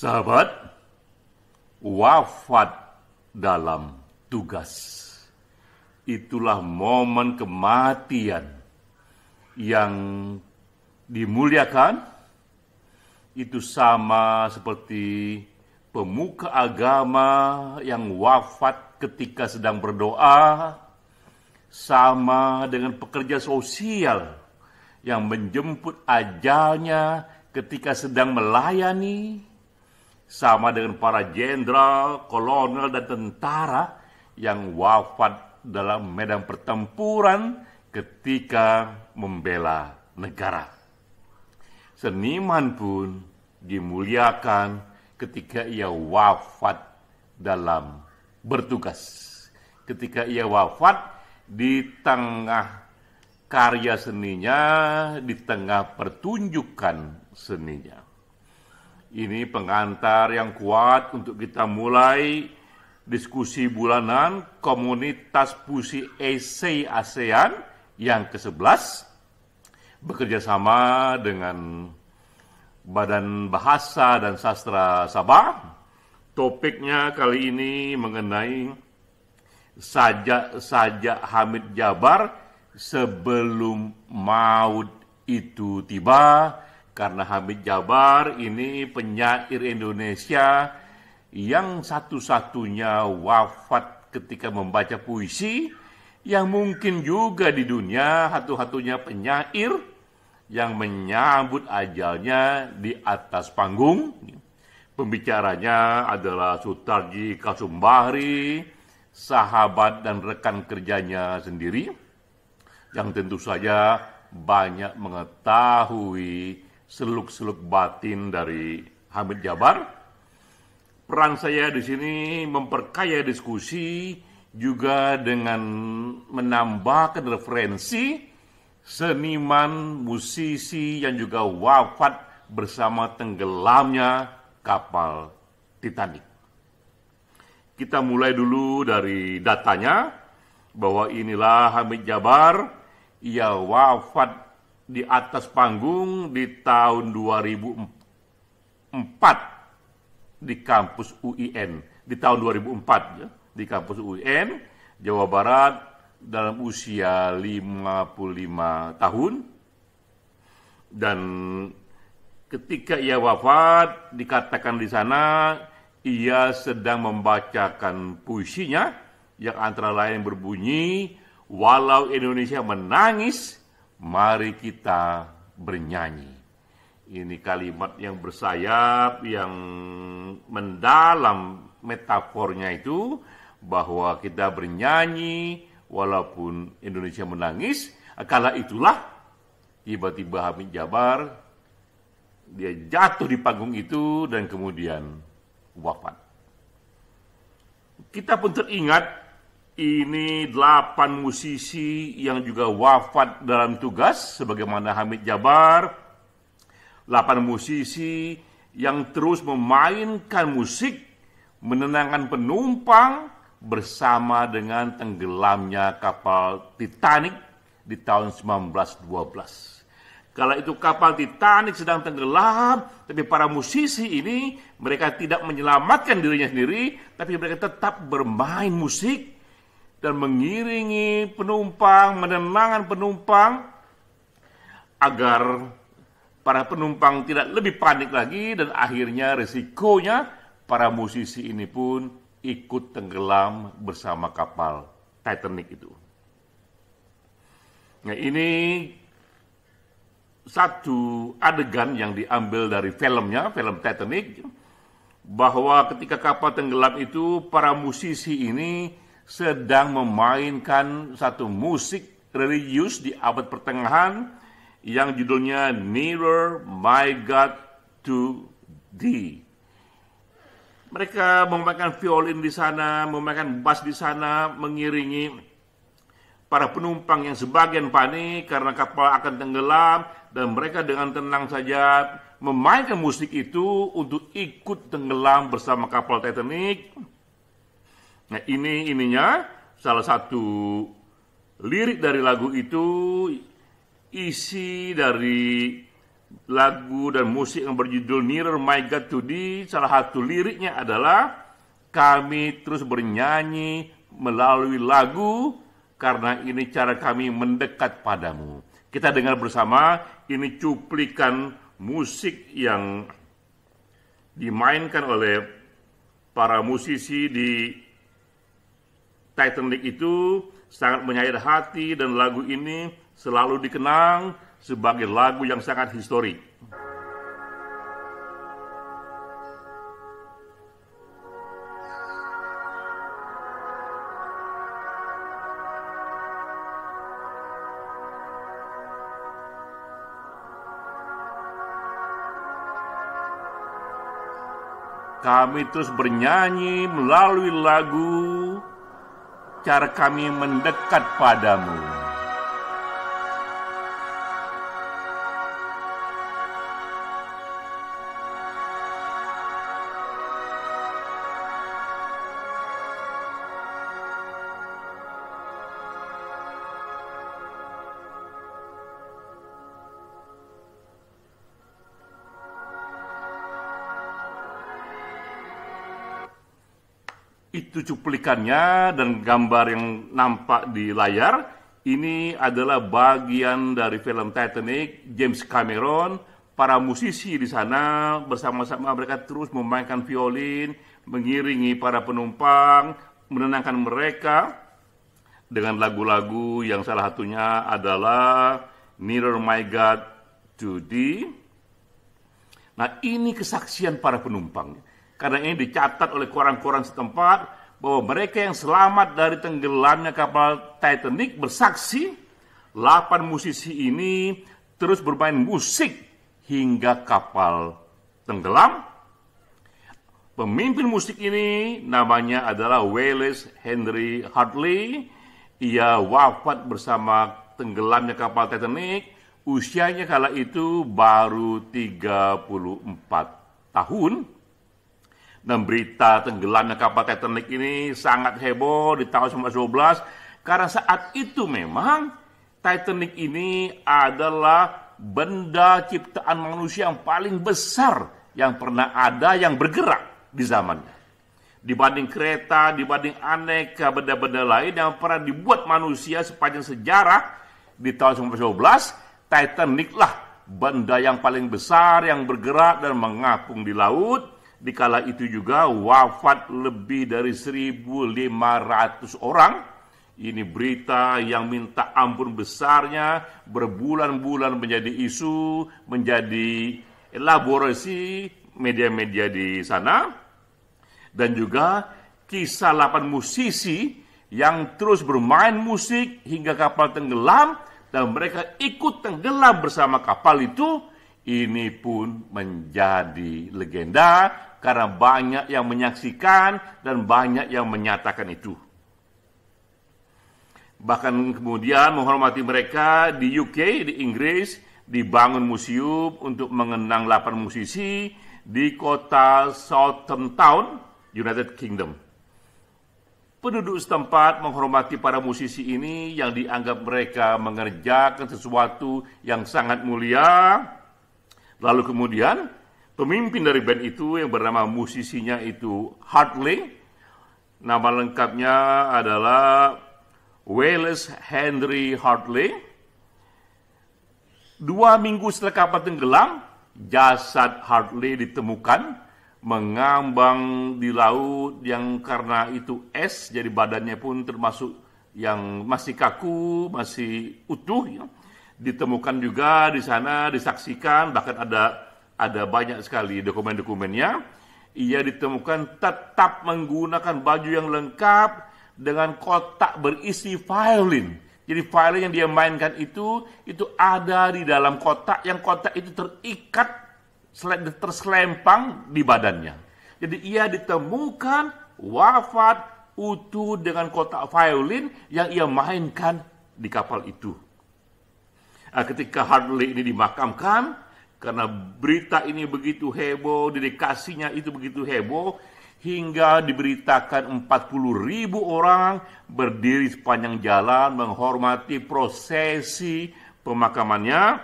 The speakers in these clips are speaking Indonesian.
Sahabat, wafat dalam tugas. Itulah momen kematian yang dimuliakan. Itu sama seperti pemuka agama yang wafat ketika sedang berdoa, sama dengan pekerja sosial yang menjemput ajalnya ketika sedang melayani, sama dengan para jenderal, kolonel, dan tentara yang wafat dalam medan pertempuran ketika membela negara. Seniman pun dimuliakan ketika ia wafat dalam bertugas. Ketika ia wafat di tengah karya seninya, di tengah pertunjukan seninya. Ini pengantar yang kuat untuk kita mulai diskusi bulanan Komunitas Puisi Esei ASEAN yang ke-11 bekerja sama dengan Badan Bahasa dan Sastra Sabah. Topiknya kali ini mengenai sajak Hamid Djabar sebelum maut itu tiba, karena Hamid Djabar ini penyair Indonesia yang satu-satunya wafat ketika membaca puisi, yang mungkin juga di dunia satu-satunya penyair yang menyambut ajalnya di atas panggung. Pembicaranya adalah Sutarji Kasumbahri, sahabat dan rekan kerjanya sendiri, yang tentu saja banyak mengetahui seluk-seluk batin dari Hamid Djabar. Peran saya di sini memperkaya diskusi juga dengan menambahkan referensi seniman, musisi yang juga wafat bersama tenggelamnya kapal Titanic. Kita mulai dulu dari datanya, bahwa inilah Hamid Djabar. Ia wafat di atas panggung di tahun 2004 di kampus UIN, di tahun 2004 ya, di kampus UIN, Jawa Barat, dalam usia 55 tahun. Dan ketika ia wafat, dikatakan di sana ia sedang membacakan puisinya yang antara lain berbunyi, "Walau Indonesia menangis, mari kita bernyanyi." Ini kalimat yang bersayap, yang mendalam metafornya itu, bahwa kita bernyanyi walaupun Indonesia menangis. Kala itulah tiba-tiba Hamid Djabar, dia jatuh di panggung itu dan kemudian wafat. Kita pun teringat, ini 8 musisi yang juga wafat dalam tugas sebagaimana Hamid Djabar. 8 musisi yang terus memainkan musik, menenangkan penumpang bersama dengan tenggelamnya kapal Titanic di tahun 1912. Kala itu kapal Titanic sedang tenggelam, tapi para musisi ini, mereka tidak menyelamatkan dirinya sendiri, tapi mereka tetap bermain musik dan mengiringi penumpang, menenangkan penumpang, agar para penumpang tidak lebih panik lagi, dan akhirnya resikonya para musisi ini pun ikut tenggelam bersama kapal Titanic itu. Nah, ini satu adegan yang diambil dari filmnya, film Titanic, bahwa ketika kapal tenggelam itu para musisi ini sedang memainkan satu musik religius di abad pertengahan yang judulnya Nearer My God to Thee. Mereka memainkan violin di sana, memainkan bass di sana, mengiringi para penumpang yang sebagian panik karena kapal akan tenggelam, dan mereka dengan tenang saja memainkan musik itu untuk ikut tenggelam bersama kapal Titanic. Nah, ininya salah satu lirik dari lagu itu. Isi dari lagu dan musik yang berjudul Nearer My God to Thee, salah satu liriknya adalah kami terus bernyanyi melalui lagu karena ini cara kami mendekat padamu. Kita dengar bersama, ini cuplikan musik yang dimainkan oleh para musisi di Titanic itu, sangat menyayat hati, dan lagu ini selalu dikenang sebagai lagu yang sangat historik. Kami terus bernyanyi melalui lagu, cara kami mendekat padamu. Itu cuplikannya, dan gambar yang nampak di layar ini adalah bagian dari film Titanic. James Cameron, para musisi di sana bersama-sama mereka terus memainkan violin, mengiringi para penumpang, menenangkan mereka dengan lagu-lagu yang salah satunya adalah Nearer My God to Thee. Nah, ini kesaksian para penumpang. Karena ini dicatat oleh koran-koran setempat bahwa mereka yang selamat dari tenggelamnya kapal Titanic bersaksi 8 musisi ini terus bermain musik hingga kapal tenggelam. Pemimpin musik ini namanya adalah Wallace Henry Hartley. Ia wafat bersama tenggelamnya kapal Titanic. Usianya kala itu baru 34 tahun. Dan berita tenggelamnya kapal Titanic ini sangat heboh di tahun 1912, karena saat itu memang Titanic ini adalah benda ciptaan manusia yang paling besar yang pernah ada yang bergerak di zamannya. Dibanding kereta, dibanding aneka benda-benda lain yang pernah dibuat manusia sepanjang sejarah di tahun 1912, Titanic lah benda yang paling besar yang bergerak dan mengapung di laut. Di kala itu juga wafat lebih dari 1.500 orang. Ini berita yang minta ampun besarnya, berbulan-bulan menjadi isu, menjadi elaborasi media-media di sana. Dan juga kisah 8 musisi yang terus bermain musik hingga kapal tenggelam, dan mereka ikut tenggelam bersama kapal itu. Ini pun menjadi legenda karena banyak yang menyaksikan dan banyak yang menyatakan itu. Bahkan kemudian menghormati mereka di UK, di Inggris, dibangun museum untuk mengenang 8 musisi di kota Southampton, United Kingdom. Penduduk setempat menghormati para musisi ini yang dianggap mereka mengerjakan sesuatu yang sangat mulia. Lalu kemudian pemimpin dari band itu yang bernama musisinya itu Hartley, nama lengkapnya adalah Wallace Henry Hartley. 2 minggu setelah kapal tenggelam, jasad Hartley ditemukan mengambang di laut yang karena itu es, jadi badannya pun termasuk yang masih kaku, masih utuh. Ya. Ditemukan juga di sana, disaksikan, bahkan ada banyak sekali dokumen-dokumennya. Ia ditemukan tetap menggunakan baju yang lengkap dengan kotak berisi violin. Jadi violin yang dia mainkan itu ada di dalam kotak, yang kotak itu terikat, terselempang di badannya. Jadi ia ditemukan wafat utuh dengan kotak violin yang ia mainkan di kapal itu. Ketika Hartley ini dimakamkan, karena berita ini begitu heboh, dedikasinya itu begitu heboh, hingga diberitakan 40.000 orang berdiri sepanjang jalan menghormati prosesi pemakamannya.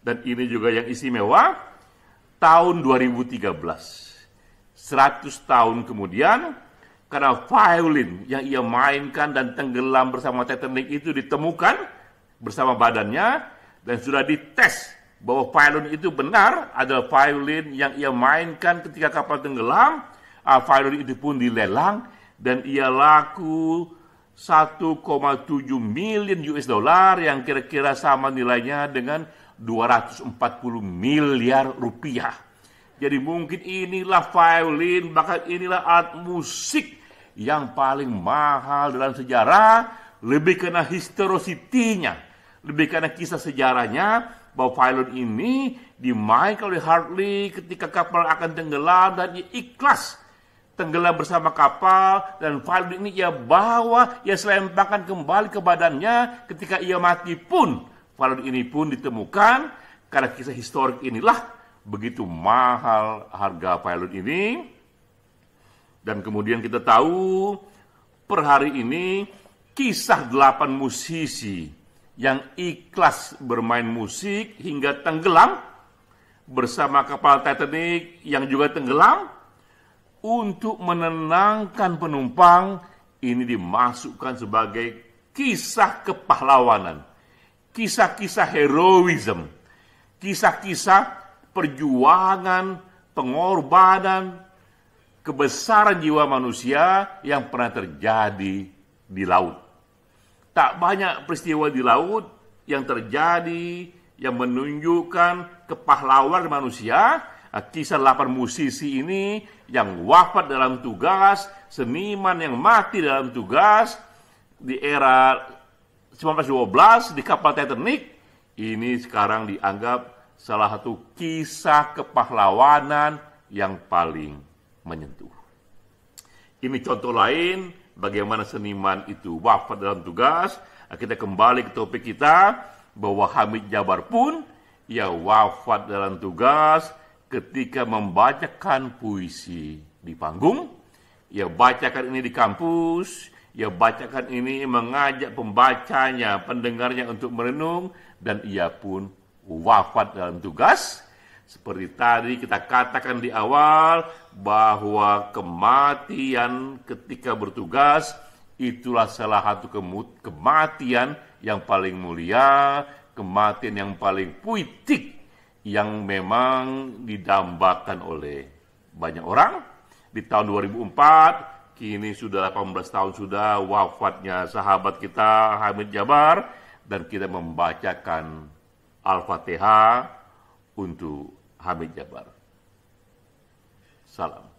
Dan ini juga yang istimewa, tahun 2013, 100 tahun kemudian, karena violin yang ia mainkan dan tenggelam bersama Titanic itu ditemukan bersama badannya, dan sudah dites bahwa violin itu benar adalah violin yang ia mainkan ketika kapal tenggelam. Violin itu pun dilelang, dan ia laku 1,7 miliar US dollar yang kira-kira sama nilainya dengan 240 miliar rupiah. Jadi mungkin inilah violin, bahkan inilah alat musik yang paling mahal dalam sejarah, lebih karena historicity-nya, lebih karena kisah sejarahnya, bahwa violin ini dimainkan oleh Hartley ketika kapal akan tenggelam, dan ia ikhlas tenggelam bersama kapal, dan violin ini ia bawa, ia selempangkan kembali ke badannya ketika ia mati pun. Violin ini pun ditemukan. Karena kisah historik inilah begitu mahal harga violin ini. Dan kemudian kita tahu per hari ini kisah 8 musisi yang ikhlas bermain musik hingga tenggelam bersama kapal Titanic yang juga tenggelam, untuk menenangkan penumpang. Ini dimasukkan sebagai kisah kepahlawanan, kisah-kisah heroism, kisah-kisah perjuangan, pengorbanan, kebesaran jiwa manusia yang pernah terjadi di laut. Tak banyak peristiwa di laut yang terjadi yang menunjukkan kepahlawanan manusia. Kisah 8 musisi ini yang wafat dalam tugas, seniman yang mati dalam tugas di era 1912 di kapal Titanic, ini sekarang dianggap salah satu kisah kepahlawanan yang paling menyentuh. Ini contoh lain bagaimana seniman itu wafat dalam tugas. Kita kembali ke topik kita, bahwa Hamid Jabbar pun ia wafat dalam tugas ketika membacakan puisi di panggung. Ia bacakan ini di kampus, ia bacakan ini mengajak pembacanya, pendengarnya untuk merenung, dan ia pun wafat dalam tugas. Seperti tadi kita katakan di awal, bahwa kematian ketika bertugas itulah salah satu kematian yang paling mulia, kematian yang paling puitik, yang memang didambakan oleh banyak orang. Di tahun 2004, kini sudah 18 tahun sudah wafatnya sahabat kita Hamid Jabbar, dan kita membacakan Al-Fatihah untuk Hamid Jabbar. Salam.